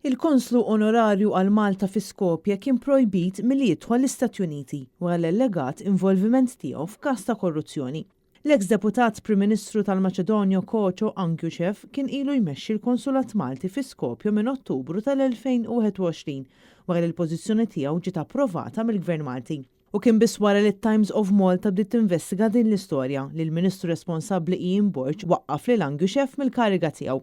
Il-Konslu Onorarju għal Malta fi Skopje kien projbit milli jidħol l-Istati Uniti wara l-allegat involviment tiegħu f'każ ta' korruzzjoni. L-eks deputat Prim Ministru tal-Maċedonja Koċo Anguchev kien ilu jmexxi l-Konsulat Malti fi Skopje minn Ottubru tal-2021 wara li l-pożizzjoni tiegħu ġiet approvata mill-Gvern Malti. U kien biss wara li Times of Malta bdiet tinvestiga din l-istorja li l-Ministru responsabbli Ian Borg waqqaf lil Anguchev mill-kariga tiegħu.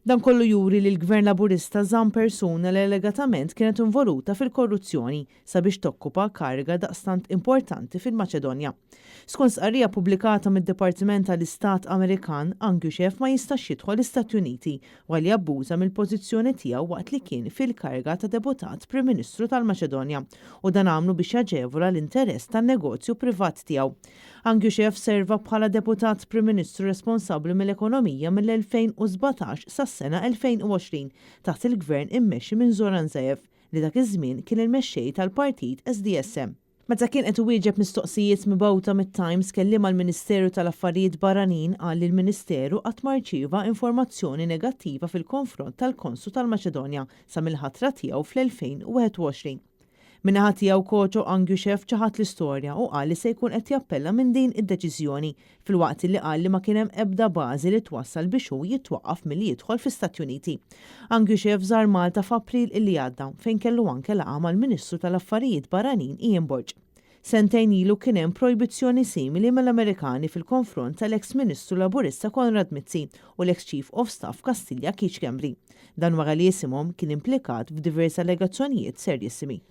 Dan kollu juri li l-Gvern Laburista żamm persuna li allegatament kienet involuta fil-korruzzjoni sabiex tokkupa kariga daqstant importanti fil-Maċedonja. Skont sqarrija pubblikata mid-Dipartiment tal-Istat Amerikan, Anguchev ma jistax jidħol l-Istati Uniti wara jabbuża mill-pożizzjoni tiegħu waqt li kien fil-kariga ta' deputat Prim Ministru tal-Maċedonja u dan għamlu biex jaġevola l-interess tan-negozju privat tiegħu. Anguchev serva bħala deputat Prim Ministru responsabbli mill-ekonomija mill-2017 sas-sena 2020 taħt il-gvern immexxi minn Zoran Zaev li dak iż-żmien kien il-mexxej tal-partit SDSM. Meta kien qed iwieġeb mistoqsijiet mibgħuta mit-Times kellim mal-Ministeru tal-Affarijiet Barranin qal li l-Ministeru qatt ma rċieva informazzjoni negattiva fil-konfront tal-Konslu tal-Maċedonja sa mill-ħatra tiegħu fl-2021. Min-naħa tiegħu Koċo Anguchev ċaħat l-istorja u qal li se jkun qed jappella minn din id-deċiżjoni filwaqt li qal li ma kien hemm ebda bażi li twassal biex hu jitwaqqaf milli jidħol fl-Istati Uniti. Anguchev żar Malta f'April illi għadda fejn kellu anke laqgħa mal-Ministru tal-Affarijiet Barranin Ian Borg. Sentejn ilu kien hemm projbizzjoni simili mill-Amerikani fil-konfront tal-eks Ministru Laburista Konrad Mizzi u l-eks Chief of Staff Kastilja Kiċ Kembri. Dan wara li jisimhom kien implikat f'diversi allegazzjonijiet serjissimi.